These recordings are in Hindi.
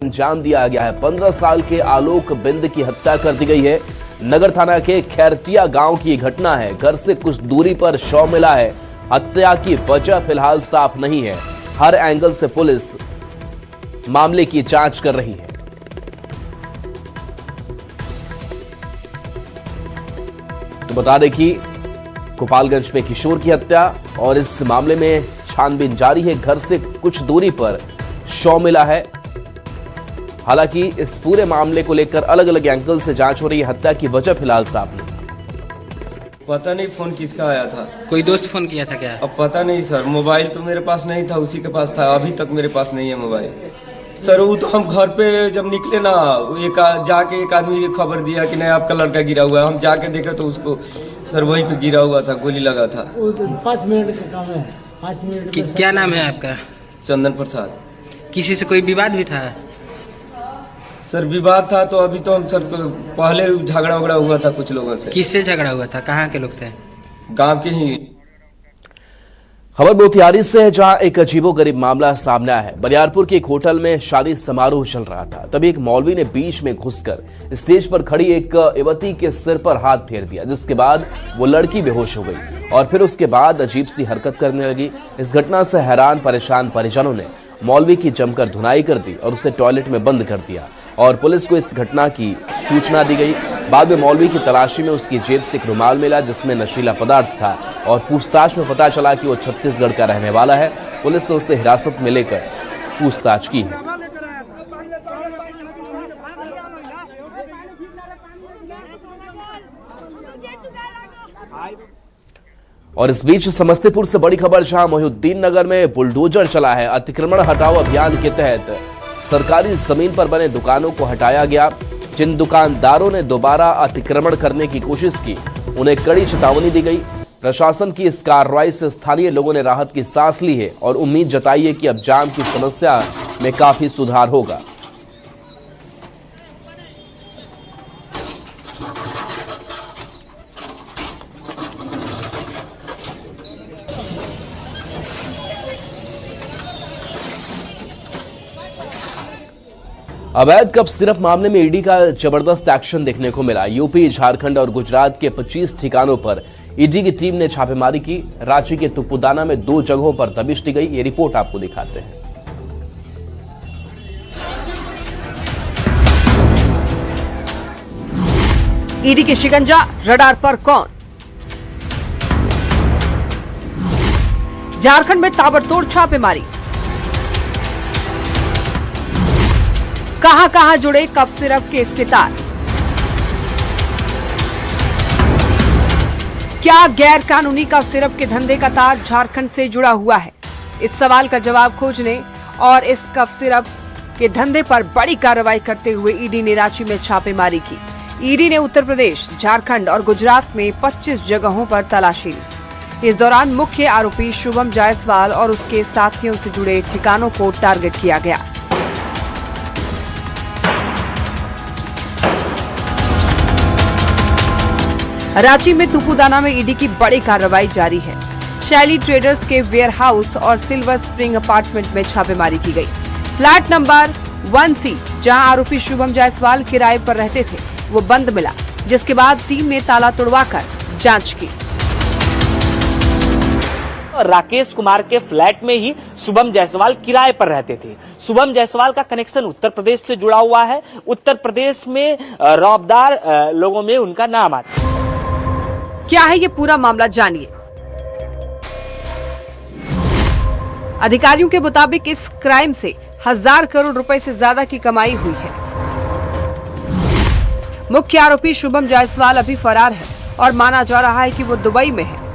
अंजाम दिया गया है। 15 साल के आलोक बिंद की हत्या कर दी गई है। नगर थाना के खैरटिया गांव की घटना है। घर से कुछ दूरी पर शव मिला है। हत्या की वजह फिलहाल साफ नहीं है। हर एंगल से पुलिस मामले की जांच कर रही है। तो बता दें कि गोपालगंज में किशोर की हत्या और इस मामले में छानबीन जारी है। घर से कुछ दूरी पर शव मिला है। हालांकि इस पूरे मामले को लेकर अलग अलग एंगल से जांच हो रही है। हत्या की वजह फिलहाल साफ नहीं। पता नहीं फोन किसका आया था। कोई दोस्त फोन किया था क्या? अब पता नहीं सर, मोबाइल तो मेरे पास नहीं था, उसी के पास था। अभी तक मेरे पास नहीं है मोबाइल सर। वो तो हम घर पे जब निकले ना, जाके एक आदमी की खबर दिया कि नहीं आपका लड़का गिरा हुआ है। हम जाके देखे तो उसको सर वहीं पे गिरा हुआ था, गोली लगा था। 5 मिनट का काम है, 5 मिनट। क्या नाम है आपका? चंदन प्रसाद। किसी से कोई विवाद भी था? सर विवाद था तो अभी तो हम सर पहले झगड़ा वगड़ा हुआ था कुछ लोगों से। किससे झगड़ा हुआ था? कहाँ के लोग थे? गांव के ही। खबर मोतिहारी से है, जहां एक अजीबोगरीब मामला सामने आया है। बरियारपुर के एक होटल में शादी समारोह चल रहा था। तभी एक मौलवी ने बीच में घुसकर स्टेज पर खड़ी एक युवती के सिर पर हाथ फेर दिया, जिसके बाद वो लड़की बेहोश हो गई और फिर उसके बाद अजीब सी हरकत करने लगी। इस घटना से हैरान परेशान परिजनों ने मौलवी की जमकर धुनाई कर दी और उसे टॉयलेट में बंद कर दिया और पुलिस को इस घटना की सूचना दी गई। बाद में मौलवी की तलाशी में उसकी जेब से एक रुमाल मिला जिसमें नशीला पदार्थ था और पूछताछ में पता चला कि वो छत्तीसगढ़ का रहने वाला है। पुलिस ने उसे हिरासत में लेकर पूछताछ की है। और इस बीच समस्तीपुर से बड़ी खबर, जहां मोहिउद्दीन नगर में बुलडोजर चला है। अतिक्रमण हटाओ अभियान के तहत सरकारी जमीन पर बने दुकानों को हटाया गया। जिन दुकानदारों ने दोबारा अतिक्रमण करने की कोशिश की, उन्हें कड़ी चेतावनी दी गई। प्रशासन की इस कार्रवाई से स्थानीय लोगों ने राहत की सांस ली है और उम्मीद जताई है कि अब जाम की समस्या में काफी सुधार होगा। अवैध कप सिरप मामले में ईडी का जबरदस्त एक्शन देखने को मिला। यूपी, झारखंड और गुजरात के 25 ठिकानों पर ईडी की टीम ने छापेमारी की। रांची के तुपुदाना में 2 जगहों पर दबिश दी गई। ये रिपोर्ट आपको दिखाते हैं। ईडी के शिकंजा रडार पर कौन? झारखंड में ताबड़तोड़ छापेमारी। कहां जुड़े कप सिरप के इसके तार? क्या गैर कानूनी कप सिरप के धंधे का तार झारखंड से जुड़ा हुआ है? इस सवाल का जवाब खोजने और इस कप सिरप के धंधे पर बड़ी कार्रवाई करते हुए ईडी ने रांची में छापेमारी की। ईडी ने उत्तर प्रदेश, झारखंड और गुजरात में 25 जगहों पर तलाशी ली। इस दौरान मुख्य आरोपी शुभम जायसवाल और उसके साथियों से जुड़े ठिकानों को टारगेट किया गया। रांची में तुपुदाना में ईडी की बड़ी कार्रवाई जारी है। शैली ट्रेडर्स के वेयर हाउस और सिल्वर स्प्रिंग अपार्टमेंट में छापेमारी की गई। फ्लैट नंबर 1C, जहां आरोपी शुभम जायसवाल किराए पर रहते थे, वो बंद मिला, जिसके बाद टीम ने ताला तोड़वाकर जांच की। राकेश कुमार के फ्लैट में ही शुभम जायसवाल किराए पर रहते थे। शुभम जायसवाल का कनेक्शन उत्तर प्रदेश से जुड़ा हुआ है। उत्तर प्रदेश में रौबदार लोगों में उनका नाम आता है। क्या है ये पूरा मामला, जानिए। अधिकारियों के मुताबिक इस क्राइम से 1000 करोड़ रुपए से ज्यादा की कमाई हुई है। मुख्य आरोपी शुभम जायसवाल अभी फरार है और माना जा रहा है कि वो दुबई में है।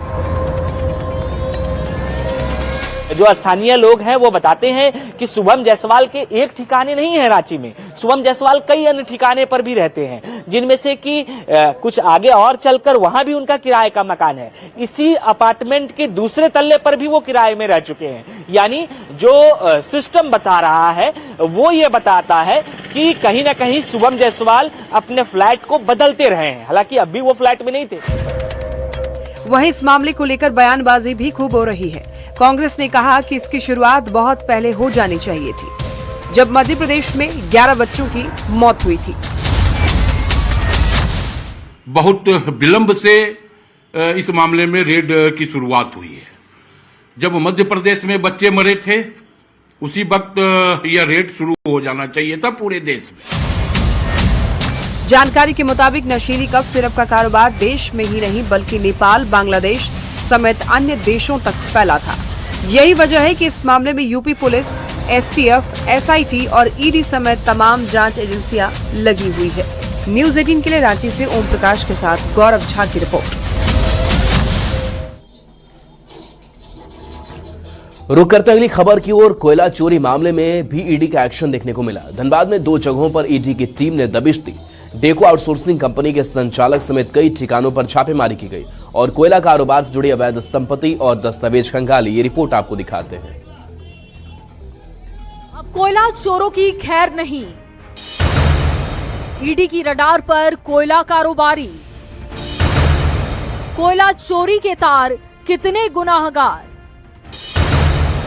जो स्थानीय लोग हैं वो बताते हैं कि शुभम जायसवाल के एक ठिकाने नहीं है रांची में। शुभम जायसवाल कई अन्य ठिकाने पर भी रहते हैं, जिनमें से कि कुछ आगे और चलकर वहां भी उनका किराए का मकान है। इसी अपार्टमेंट के दूसरे तल्ले पर भी वो किराए में रह चुके हैं। यानी जो सिस्टम बता रहा है वो ये बताता है कि कहीं ना कहीं शुभम जायसवाल अपने फ्लैट को बदलते रहे हैं। हालांकि अभी वो फ्लैट में नहीं थे। वहीं इस मामले को लेकर बयानबाजी भी खूब हो रही है। कांग्रेस ने कहा कि इसकी शुरुआत बहुत पहले हो जानी चाहिए थी। जब मध्य प्रदेश में 11 बच्चों की मौत हुई थी। बहुत विलंब से इस मामले में रेड की शुरुआत हुई है। जब मध्य प्रदेश में बच्चे मरे थे उसी वक्त यह रेड शुरू हो जाना चाहिए था पूरे देश में। जानकारी के मुताबिक नशीली कफ सिरप का कारोबार देश में ही नहीं बल्कि नेपाल, बांग्लादेश समेत अन्य देशों तक फैला था। यही वजह है कि इस मामले में यूपी पुलिस, एसटीएफ, एसआईटी और ईडी समेत तमाम जांच एजेंसियां लगी हुई है। न्यूज 18 के लिए रांची से ओम प्रकाश के साथ गौरव झा की रिपोर्ट। रुक करते अगली खबर की ओर। कोयला चोरी मामले में भी ईडी का एक्शन देखने को मिला। धनबाद में 2 जगहों पर ईडी की टीम ने दबिश दी। डेको आउटसोर्सिंग कंपनी के संचालक समेत कई ठिकानों पर छापेमारी की गई और कोयला कारोबार से जुड़ी अवैध संपत्ति और दस्तावेज खंगाली। ये रिपोर्ट आपको दिखाते हैं। अब कोयला चोरों की खैर नहीं। ईडी की रडार पर कोयला कारोबारी। कोयला चोरी के तार कितने गुनाहगार।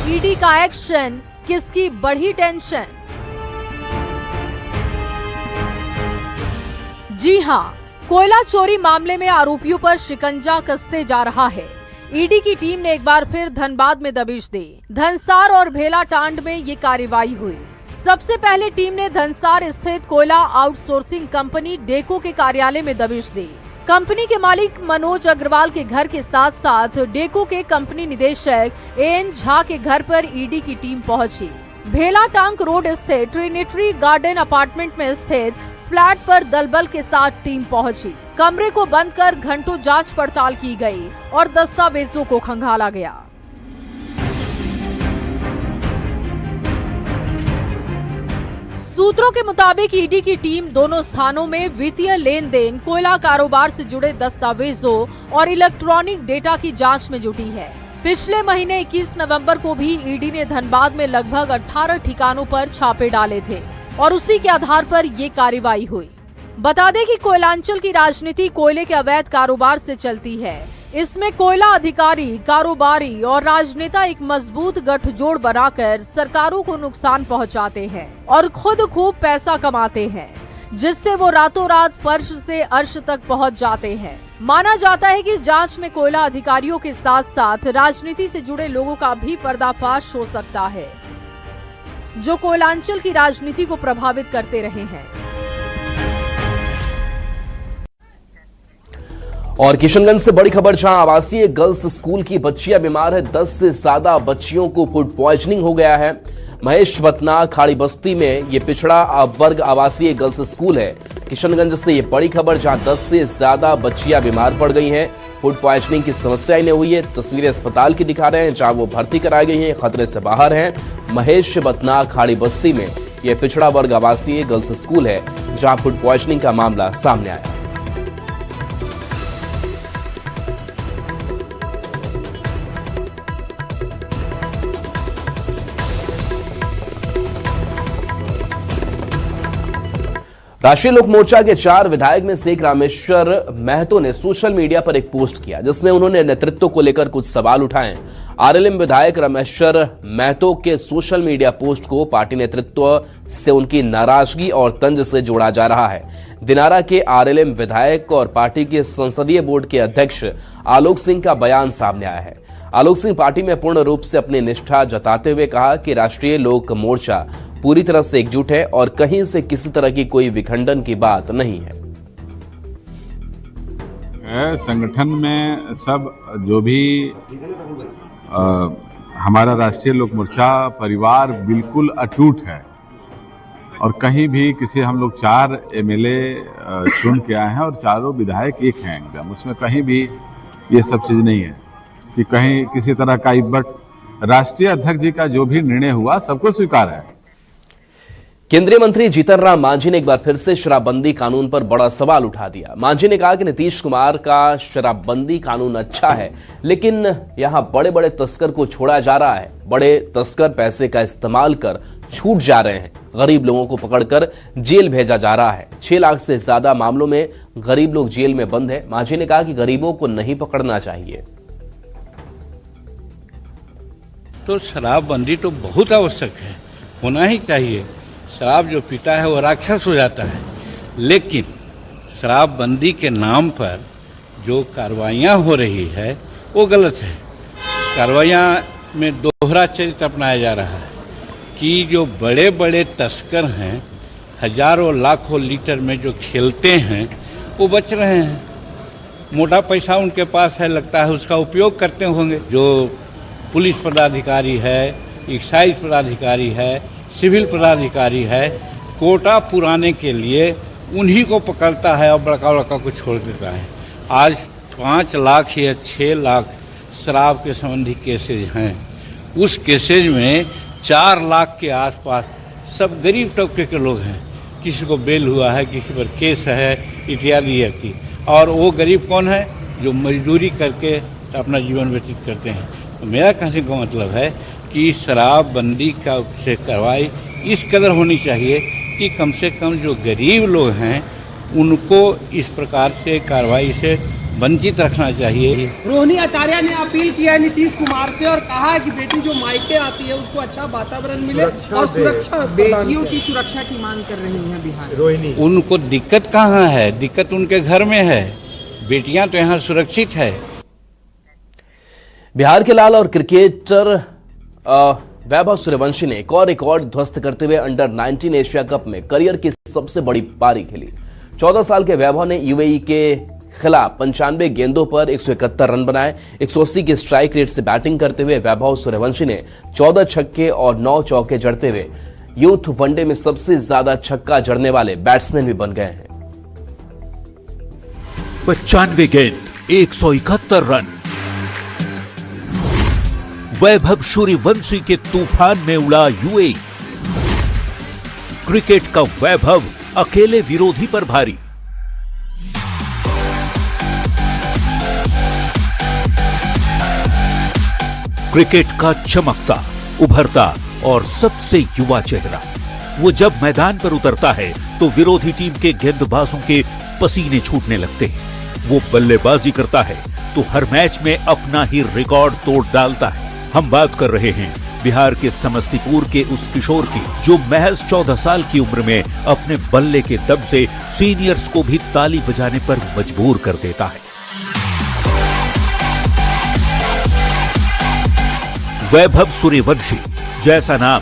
ईडी का एक्शन, किसकी बढ़ी टेंशन। जी हां, कोयला चोरी मामले में आरोपियों पर शिकंजा कसते जा रहा है। ईडी की टीम ने एक बार फिर धनबाद में दबिश दी। धनसार और भेलाटांड में ये कार्रवाई हुई। सबसे पहले टीम ने धनसार स्थित कोयला आउटसोर्सिंग कंपनी डेको के कार्यालय में दबिश दी। कंपनी के मालिक मनोज अग्रवाल के घर के साथ साथ डेको के कंपनी निदेशक एएन झा के घर पर ईडी की टीम पहुंची। भेलाटांग रोड स्थित ट्रिनिटी गार्डन अपार्टमेंट में स्थित फ्लैट पर दलबल के साथ टीम पहुंची। कमरे को बंद कर घंटों जांच पड़ताल की गई और दस्तावेजों को खंगाला गया। सूत्रों के मुताबिक ईडी की टीम दोनों स्थानों में वित्तीय लेन देन, कोयला कारोबार से जुड़े दस्तावेजों और इलेक्ट्रॉनिक डेटा की जांच में जुटी है। पिछले महीने 21 नवंबर को भी ईडी ने धनबाद में लगभग 18 ठिकानों पर छापे डाले थे और उसी के आधार पर ये कार्रवाई हुई। बता दें कि कोयलांचल की राजनीति कोयले के अवैध कारोबार से चलती है। इसमें कोयला अधिकारी, कारोबारी और राजनेता एक मजबूत गठजोड़ बनाकर सरकारों को नुकसान पहुंचाते हैं और खुद खूब पैसा कमाते हैं, जिससे वो रातों रात फर्श से अर्श तक पहुंच जाते हैं। माना जाता है कि इस जांच में कोयला अधिकारियों के साथ साथ राजनीति से जुड़े लोगों का भी पर्दाफाश हो सकता है, जो कोयलांचल की राजनीति को प्रभावित करते रहे हैं। और किशनगंज से बड़ी खबर, जहां आवासीय गर्ल्स स्कूल की बच्चियां बीमार है। 10 से ज्यादा बच्चियों को फूड पॉइजनिंग हो गया है। महेश बतना खाड़ी बस्ती में ये पिछड़ा वर्ग आवासीय गर्ल्स स्कूल है। किशनगंज से ये बड़ी खबर, जहां 10 से ज्यादा बच्चियां बीमार पड़ गई हैं। फूड पॉइजनिंग की समस्या इन्हें हुई है। तस्वीरें अस्पताल की दिखा रहे हैं जहां वो भर्ती कराई गई हैं, खतरे से बाहर हैं। महेश बतना खाड़ी बस्ती में यह पिछड़ा वर्ग आवासीय गर्ल्स स्कूल है जहां फूड पॉइजनिंग का मामला सामने आया। राष्ट्रीय लोक मोर्चा के 4 विधायक में से एक रामेश्वर महतो ने सोशल मीडिया पर एक पोस्ट किया जिसमें उन्होंने नेतृत्व को लेकर कुछ सवाल उठाए। आरएलएम विधायक रामेश्वर महतो के सोशल मीडिया पोस्ट को पार्टी नेतृत्व से उनकी नाराजगी और तंज से जोड़ा जा रहा है। दिनारा के आरएलएम विधायक और पार्टी के संसदीय बोर्ड के अध्यक्ष आलोक सिंह का बयान सामने आया है। आलोक सिंह पार्टी में पूर्ण रूप से अपनी निष्ठा जताते हुए कहा कि राष्ट्रीय लोक मोर्चा पूरी तरह से एकजुट है और कहीं से किसी तरह की कोई विखंडन की बात नहीं है। संगठन में सब जो भी हमारा राष्ट्रीय लोक मोर्चा परिवार बिल्कुल अटूट है और कहीं भी किसी हम लोग 4 एमएलए चुन के आए हैं और चारों विधायक एक हैं एकदम। उसमें कहीं भी ये सब चीज नहीं है कि कहीं किसी तरह का इब्बट। राष्ट्रीय अध्यक्ष जी का जो भी निर्णय हुआ सबको स्वीकार है। केंद्रीय मंत्री जीतन राम मांझी ने एक बार फिर से शराबबंदी कानून पर बड़ा सवाल उठा दिया। मांझी ने कहा कि नीतीश कुमार का शराबबंदी कानून अच्छा है, लेकिन यहां बड़े बड़े तस्कर को छोड़ा जा रहा है। बड़े तस्कर पैसे का इस्तेमाल कर छूट जा रहे हैं। गरीब लोगों को पकड़कर जेल भेजा जा रहा है। 6 लाख से ज्यादा मामलों में गरीब लोग जेल में बंद हैं। मांझी ने कहा कि गरीबों को नहीं पकड़ना चाहिए। तो शराबबंदी तो बहुत आवश्यक है, होना ही चाहिए। शराब जो पीता है वो राक्षस हो जाता है, लेकिन शराबबंदी के नाम पर जो कार्रवाइयाँ हो रही है वो गलत है। कार्रवाइयाँ में दोहरा चरित्र अपनाया जा रहा है कि जो बड़े बड़े तस्कर हैं, हजारों लाखों लीटर में जो खेलते हैं वो बच रहे हैं। मोटा पैसा उनके पास है, लगता है उसका उपयोग करते होंगे। जो पुलिस पदाधिकारी है, एक्साइज पदाधिकारी है, सिविल पदाधिकारी है, कोटा पुराने के लिए उन्हीं को पकड़ता है और बड़का बड़का को छोड़ देता है। आज 5 लाख या 6 लाख शराब के संबंधी केसेज हैं। उस केसेज में 4 लाख के आसपास सब गरीब तबके के लोग हैं। किसी को बेल हुआ है, किसी पर केस है, इत्यादि इत्यादि। और वो गरीब कौन है? जो मजदूरी करके अपना जीवन व्यतीत करते हैं। तो मेरा कहने का मतलब है कि शराबबंदी का से कार्रवाई इस कदर होनी चाहिए कि कम से कम जो गरीब लोग हैं उनको इस प्रकार से कार्रवाई से वंचित रखना चाहिए। रोहिणी आचार्य ने अपील किया है नीतीश कुमार से और कहा है कि बेटी जो मायके आती है उसको अच्छा वातावरण मिले और सुरक्षा, बेटियों की सुरक्षा की मांग कर रही है बिहार। रोहिणी, उनको दिक्कत कहाँ है? दिक्कत उनके घर में है। बेटियां तो यहाँ सुरक्षित है। बिहार के लाल और क्रिकेटर वैभव सूर्यवंशी ने एक और रिकॉर्ड ध्वस्त करते हुए अंडर 19 एशिया कप में करियर की सबसे बड़ी पारी खेली। 14 साल के वैभव ने यूएई के खिलाफ 95 गेंदों पर 171 रन बनाए। 180 के स्ट्राइक रेट से बैटिंग करते हुए वैभव सूर्यवंशी ने 14 छक्के और 9 चौके जड़ते हुए यूथ वनडे में सबसे ज्यादा छक्का जड़ने वाले बैट्समैन भी बन गए हैं। 95 गेंद 171 रन। वैभव सूर्यवंशी के तूफान में उड़ा यूएई। क्रिकेट का वैभव अकेले विरोधी पर भारी। क्रिकेट का चमकता, उभरता और सबसे युवा चेहरा। वो जब मैदान पर उतरता है तो विरोधी टीम के गेंदबाजों के पसीने छूटने लगते हैं। वो बल्लेबाजी करता है तो हर मैच में अपना ही रिकॉर्ड तोड़ डालता है। हम बात कर रहे हैं बिहार के समस्तीपुर के उस किशोर की जो महज 14 साल की उम्र में अपने बल्ले के दम से सीनियर्स को भी ताली बजाने पर मजबूर कर देता है। वैभव सूर्यवंशी, जैसा नाम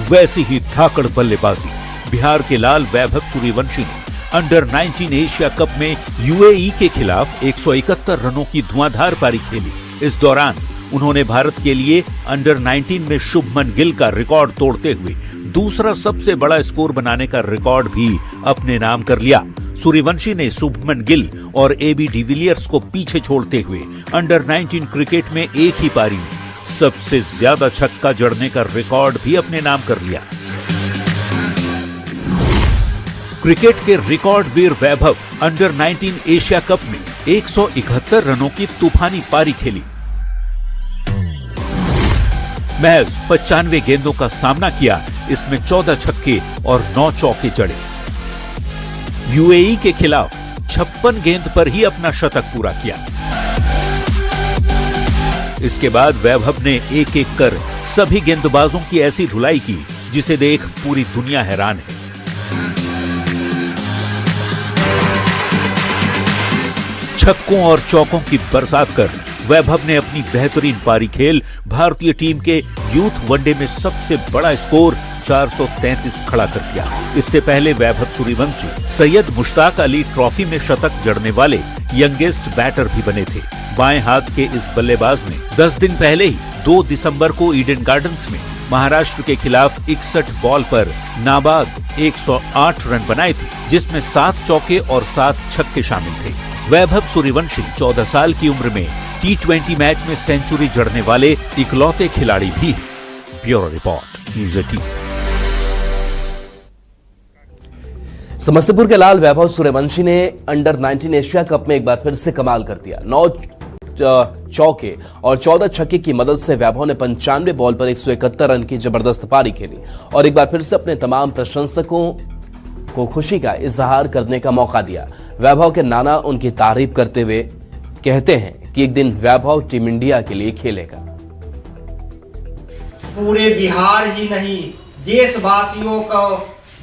वैसी ही धाकड़ बल्लेबाजी। बिहार के लाल वैभव सूर्यवंशी ने अंडर 19 एशिया कप में यूएई के खिलाफ 171 रनों की धुआंधार पारी खेली। इस दौरान उन्होंने भारत के लिए अंडर 19 में शुभमन गिल का रिकॉर्ड तोड़ते हुए दूसरा सबसे बड़ा स्कोर बनाने का रिकॉर्ड भी अपने नाम कर लिया। सूर्यवंशी ने शुभमन गिल और एबी डिविलियर्स को पीछे छोड़ते हुए अंडर 19 क्रिकेट में एक ही पारी में सबसे ज्यादा छक्का जड़ने का रिकॉर्ड भी अपने नाम कर लिया। क्रिकेट के रिकॉर्ड वीर वैभव अंडर 19 एशिया कप में 171 रनों की तूफानी पारी खेली। महज 95 गेंदों का सामना किया, इसमें 14 छक्के और 9 चौके जड़े। यूएई के खिलाफ 56 गेंद पर ही अपना शतक पूरा किया। इसके बाद वैभव ने एक एक कर सभी गेंदबाजों की ऐसी धुलाई की जिसे देख पूरी दुनिया हैरान है। छक्कों और चौकों की बरसात कर वैभव ने अपनी बेहतरीन पारी खेल भारतीय टीम के यूथ वनडे में सबसे बड़ा स्कोर 433 खड़ा कर दिया। इससे पहले वैभव सूर्यवंशी सैयद मुश्ताक अली ट्रॉफी में शतक जड़ने वाले यंगेस्ट बैटर भी बने थे। बाएं हाथ के इस बल्लेबाज ने 10 दिन पहले ही 2 दिसंबर को ईडन गार्डन्स में महाराष्ट्र के खिलाफ 61 बॉल पर नाबाद 108 रन बनाए थे, जिसमें 7 चौके और 7 छक्के शामिल थे। वैभव सूर्यवंशी 14 साल की उम्र में T20 मैच में सेंचुरी जड़ने वाले इकलौते खिलाड़ी भी हैं। Bureau report, news 18। समस्तीपुर के लाल वैभव सूर्यवंशी ने अंडर 19 एशिया कप में एक बार फिर से कमाल कर दिया। 9 चौके और 14 छक्के की मदद से वैभव ने 95 बॉल पर 171 रन की जबरदस्त पारी खेली और एक बार फिर से अपने तमाम प्रशंसकों को खुशी का इजहार करने का मौका दिया। वैभव के नाना उनकी तारीफ करते हुए कहते हैं कि एक दिन वैभव टीम इंडिया के लिए खेलेगा। पूरे बिहार ही नहीं, देशवासियों को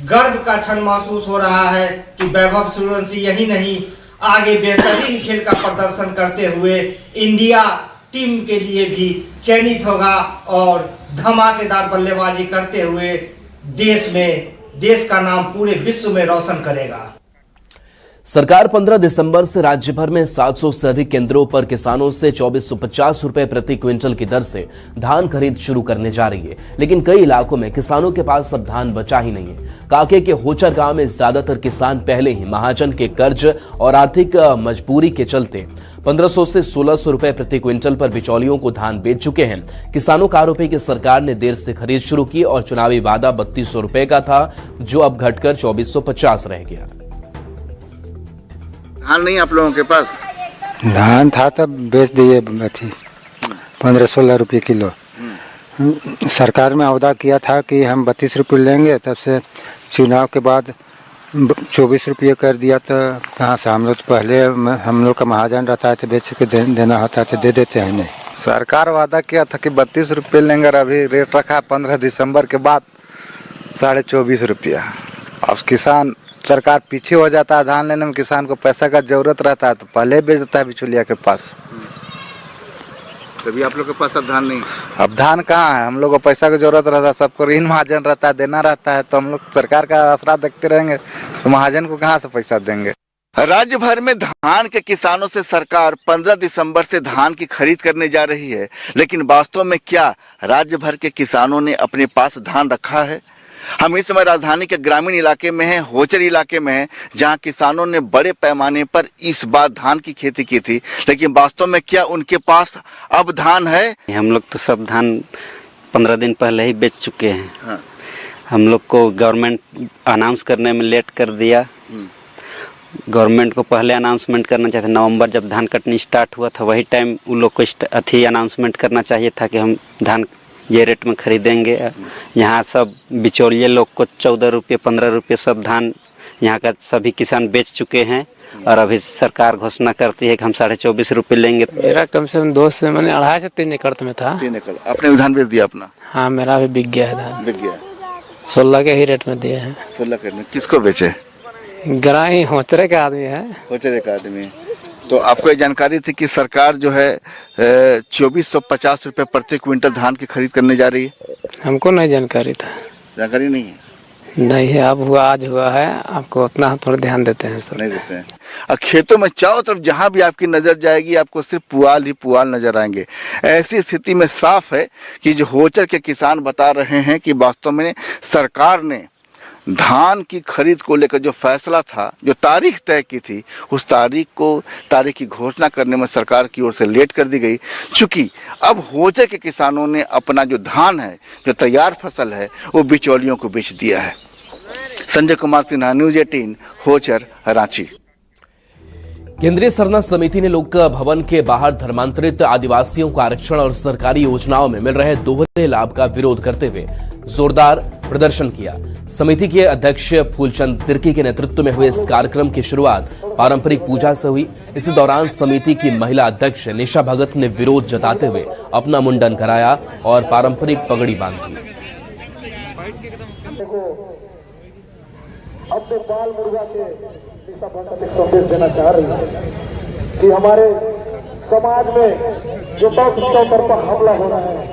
गर्व का क्षण महसूस हो रहा है कि वैभव सूर्यवंशी यही नहीं, आगे बेहतरीन खेल का प्रदर्शन करते हुए इंडिया टीम के लिए भी चयनित होगा और धमाकेदार बल्लेबाजी करते हुए देश का नाम पूरे विश्व में रोशन करेगा। सरकार 15 दिसंबर से राज्य भर में 700 से अधिक केंद्रों पर किसानों से 2450 रुपए प्रति क्विंटल की दर से धान खरीद शुरू करने जा रही है, लेकिन कई इलाकों में किसानों के पास अब धान बचा ही नहीं है। कांके के होचर गांव में ज्यादातर किसान पहले ही महाजन के कर्ज और आर्थिक मजबूरी के चलते 1500 से 1600 रुपए प्रति क्विंटल पर बिचौलियों को धान बेच चुके हैं। किसानों का आरोप है कि सरकार ने देर से खरीद शुरू की और चुनावी वादा 3200 रुपए का था, जो अब घटकर 2450 रह गया। धान नहीं आप लोगों के पास? धान था तब बेच दिए, 15-16 रुपये किलो। सरकार में वादा किया था कि हम 32 रुपये लेंगे, तब से चुनाव के बाद 24 रुपये कर दिया। तो कहाँ से, हम लोग तो पहले हम लोग का महाजन रहता है तो बेच के देना होता है तो दे देते हैं। नहीं, सरकार वादा किया था कि 32 रुपये लेंगे और अभी रेट रखा 15 दिसंबर के बाद 24.5 रुपया। अब किसान, सरकार पीछे हो जाता है धान लेने में, किसान को पैसा का जरूरत रहता है तो पहले बेच देता है बिचौलिया के पास। तभी आप लोग के पास अब धान नहीं? अब धान कहाँ है, हम लोग को पैसा की जरूरत रहता है, सबको ऋण महाजन रहता है, देना रहता है, तो हम लोग सरकार का आसरा देखते रहेंगे तो महाजन को कहाँ से पैसा देंगे। राज्य भर में धान के किसानों से सरकार 15 दिसंबर से धान की खरीद करने जा रही है, लेकिन वास्तव में क्या राज्य भर के किसानों ने अपने पास धान रखा है? हम इस समय राजधानी के ग्रामीण इलाके में हैं, होचर इलाके में हैं, जहां किसानों ने बड़े पैमाने पर इस बार धान की खेती की थी, लेकिन वास्तव में क्या उनके पास अब धान है? हम लोग तो सब धान 15 दिन पहले ही बेच चुके हैं। हाँ। हम लोग को गवर्नमेंट अनाउंस करने में लेट कर दिया। गवर्नमेंट को पहले अनाउंसमेंट करना चाहिए था। नवंबर जब धान कटनी स्टार्ट हुआ था, वही टाइम उन लोग को अनाउंसमेंट करना चाहिए था कि हम धान ये रेट में खरीदेंगे। यहाँ सब बिचौलिए लोग को 14 रुपये 15 रुपये सब धान यहाँ का सभी किसान बेच चुके हैं और अभी सरकार घोषणा करती है कि हम 24.5 रुपये लेंगे। मेरा कम से कम 2 से मैंने 2.5 से 3 एकड़ में था। 3 एकड़ आपने धान बेच दिया अपना? हाँ, मेरा भी बिक गया है धान। बिक गया? 16 के ही रेट में दिए हैं। 16 के में किसको बेचे? ग्राही होचरे का आदमी है। होचरे का आदमी। तो आपको ये जानकारी थी कि सरकार जो है 2450 रुपये प्रति क्विंटल धान की खरीद करने जा रही है? हमको नहीं जानकारी था। जानकारी नहीं है? नहीं है, अब हुआ, आज हुआ है। आपको उतना हम थोड़ा ध्यान देते हैं सर। नहीं देते हैं। और खेतों में चारों तरफ जहां भी आपकी नजर जाएगी आपको सिर्फ पुआल ही पुआल नजर आएंगे। ऐसी स्थिति में साफ है कि जो होचर के किसान बता रहे हैं कि वास्तव में सरकार ने धान की खरीद को लेकर जो फैसला था, जो तारीख तय की थी, उस तारीख की घोषणा करने में सरकार की ओर से लेट कर दी गई। चूंकि अब होचर के किसानों ने अपना जो धान है, जो तैयार फसल है, वो बिचौलियों को बेच दिया है। संजय कुमार सिन्हा, न्यूज़ 18, होचर, रांची। केंद्रीय सरना समिति ने लोक भवन के बाहर धर्मांतरित आदिवासियों को आरक्षण और सरकारी योजनाओं में मिल रहे दोहरे लाभ का विरोध करते हुए जोरदार प्रदर्शन किया। समिति के अध्यक्ष फूलचंद तिर्की के नेतृत्व में हुए इस कार्यक्रम की शुरुआत पारंपरिक पूजा से हुई। इसी दौरान समिति की महिला अध्यक्ष निशा भगत ने विरोध जताते हुए अपना मुंडन कराया और पारंपरिक पगड़ी बांधी। अपने बाल मुर्गा के निशा भगत एक संदेश देना चाह रही है कि हमारे समाज में जो तरफा हमला हो रहा है।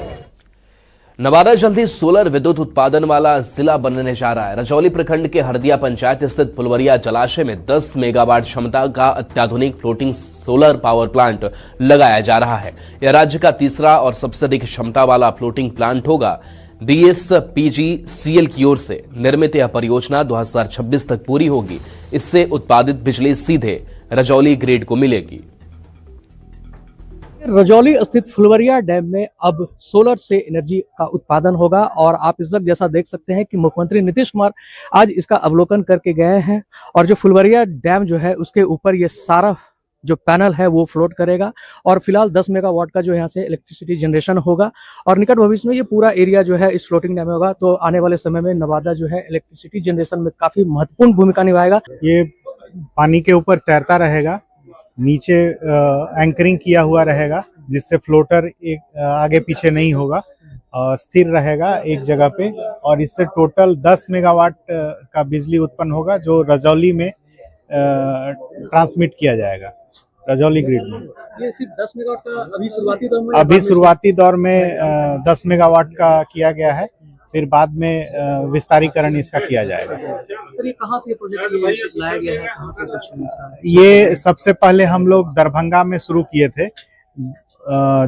नवादा जल्दी सोलर विद्युत उत्पादन वाला जिला बनने जा रहा है। रजौली प्रखंड के हरदिया पंचायत स्थित फुलवरिया जलाशय में 10 मेगावाट क्षमता का अत्याधुनिक फ्लोटिंग सोलर पावर प्लांट लगाया जा रहा है। यह राज्य का तीसरा और सबसे अधिक क्षमता वाला फ्लोटिंग प्लांट होगा। BSPGCL की ओर से निर्मित यह परियोजना 2026 तक पूरी होगी। इससे उत्पादित बिजली सीधे रजौली ग्रिड को मिलेगी। रजौली स्थित फुलवरिया डैम में अब सोलर से एनर्जी का उत्पादन होगा और आप इस वक्त जैसा देख सकते हैं कि मुख्यमंत्री नीतीश कुमार आज इसका अवलोकन करके गए हैं और जो फुलवरिया डैम जो है उसके ऊपर ये सारा जो पैनल है वो फ्लोट करेगा और फिलहाल 10 मेगावाट का जो यहाँ से इलेक्ट्रिसिटी जनरेशन होगा और निकट भविष्य में ये पूरा एरिया जो है इस फ्लोटिंग डैम में होगा। तो आने वाले समय में नवादा जो है इलेक्ट्रिसिटी जनरेशन में काफी महत्वपूर्ण भूमिका निभाएगा। ये पानी के ऊपर तैरता रहेगा, नीचे एंकरिंग किया हुआ रहेगा जिससे फ्लोटर एक आगे पीछे नहीं होगा स्थिर रहेगा एक जगह पे, और इससे टोटल 10 मेगावाट का बिजली उत्पन्न होगा जो रजौली में ट्रांसमिट किया जाएगा, रजौली ग्रिड में। ये सिर्फ 10 मेगावाट का अभी शुरुआती दौर में 10 मेगावाट का किया गया है, फिर बाद में विस्तारीकरण इसका किया जाएगा। सर ये कहाँ से प्रोजेक्ट लाया गया है, कहाँ से? ये सबसे पहले हम लोग दरभंगा में शुरू किए थे,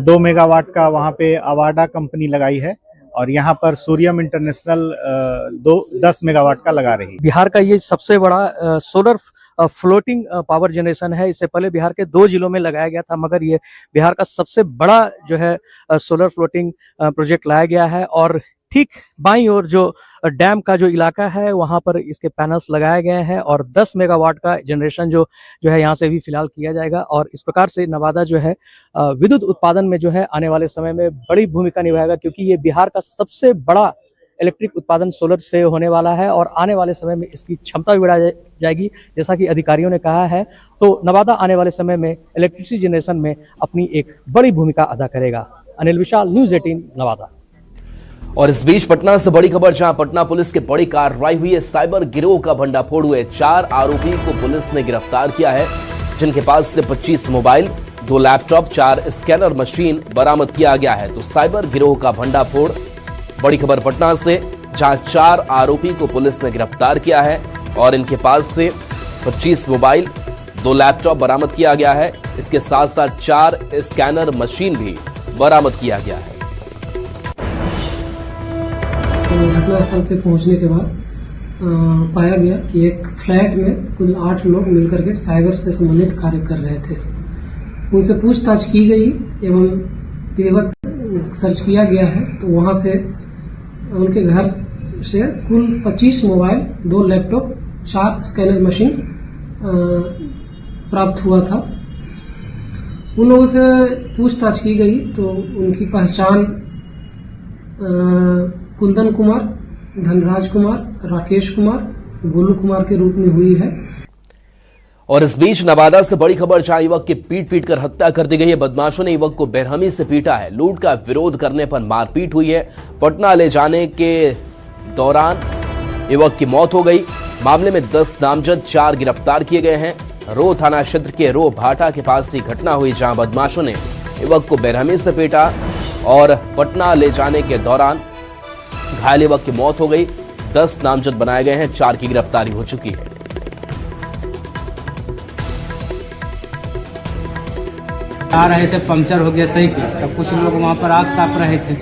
2 मेगावाट का वहाँ पे अवाडा कंपनी लगाई है, और यहाँ पर सूर्यम इंटरनेशनल 10 मेगावाट का लगा रही है। बिहार का ये सबसे बड़ा सोलर फ्लोटिंग पावर जनरेशन है। इससे पहले बिहार के 2 जिलों में लगाया गया था, मगर ये बिहार का सबसे बड़ा जो है सोलर फ्लोटिंग प्रोजेक्ट लाया गया है। और ठीक बाईं ओर जो डैम का जो इलाका है वहां पर इसके पैनल्स लगाए गए हैं, और 10 मेगावाट का जनरेशन जो है यहाँ से भी फिलहाल किया जाएगा। और इस प्रकार से नवादा जो है विद्युत उत्पादन में जो है आने वाले समय में बड़ी भूमिका निभाएगा, क्योंकि ये बिहार का सबसे बड़ा इलेक्ट्रिक उत्पादन सोलर से होने वाला है, और आने वाले समय में इसकी क्षमता भी बढ़ाई जाएगी जैसा कि अधिकारियों ने कहा है। तो नवादा आने वाले समय में इलेक्ट्रिसिटी जनरेशन में अपनी एक बड़ी भूमिका अदा करेगा। अनिल विशाल, न्यूज़ 18 नवादा। और इस बीच पटना से बड़ी खबर, जहां पटना पुलिस की बड़ी कार्रवाई हुई है। साइबर गिरोह का भंडाफोड़ हुए 4 आरोपी को पुलिस ने गिरफ्तार किया है, जिनके पास से 25 मोबाइल, 2 लैपटॉप, 4 स्कैनर मशीन बरामद किया गया है। तो साइबर गिरोह का भंडाफोड़, बड़ी खबर पटना से, जहां 4 आरोपी को पुलिस ने गिरफ्तार किया है और इनके पास से 25 मोबाइल, 2 लैपटॉप बरामद किया गया है। इसके साथ साथ 4 स्कैनर मशीन भी बरामद किया गया है। घटनास्थल पे पहुंचने के बाद पाया गया कि एक फ्लैट में कुल 8 लोग मिलकर के साइबर से संबंधित कार्य कर रहे थे। उनसे पूछताछ की गई एवं विधिवत सर्च किया गया है, तो वहां से उनके घर से कुल 25 मोबाइल, 2 लैपटॉप, 4 स्कैनर मशीन प्राप्त हुआ था। उन लोगों से पूछताछ की गई तो उनकी पहचान कुंदन कुमार, धनराज कुमार, राकेश कुमार, गोलू कुमार के रूप में हुई है। और इस बीच नवादा से बड़ी खबर, जहां युवक की पीट कर हत्या कर दी गई है। बदमाशों ने युवक को बेरहमी से पीटा है। लूट का विरोध करने पर मारपीट हुई है। पटना ले जाने के दौरान युवक की मौत हो गई। मामले में 10 नामजद, 4 गिरफ्तार किए गए हैं। रो थाना क्षेत्र के रो भाटा के पास ही घटना हुई, जहां बदमाशों ने युवक को बेरहमी से पीटा और पटना ले जाने के दौरान घायल युवक की मौत हो गई। 10 नामजद बनाए गए हैं, 4 की गिरफ्तारी हो चुकी है। आ रहे थे, पंचर हो गया साइकिल, तब कुछ लोग वहाँ पर आग ताप रहे थे।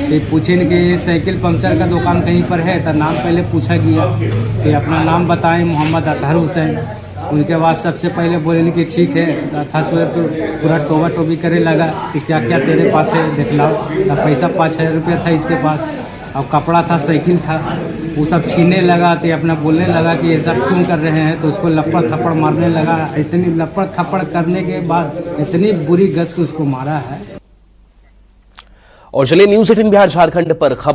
फिर पूछे कि ये साइकिल पंचर का दुकान कहीं पर है, तो नाम पहले पूछा गया कि अपना नाम बताएं, मोहम्मद अतहर हुसैन। उनके बाद सबसे पहले बोले कि ठीक है, था तो पूरा टोबा टोबी करे लगा कि क्या क्या तेरे पास है दिखलाओ। तब पैसा 5000 रुपया था इसके पास, और कपड़ा था, साइकिल था, वो सब छीनने लगा। तो अपना बोलने लगा कि ये सब क्यों कर रहे हैं, तो उसको लपड़ थप्पड़ मारने लगा। इतनी लपड़ थप्पड़ करने के बाद इतनी बुरी गत से उसको मारा है। और चलिए न्यूज़ 18 बिहार झारखंड पर खबर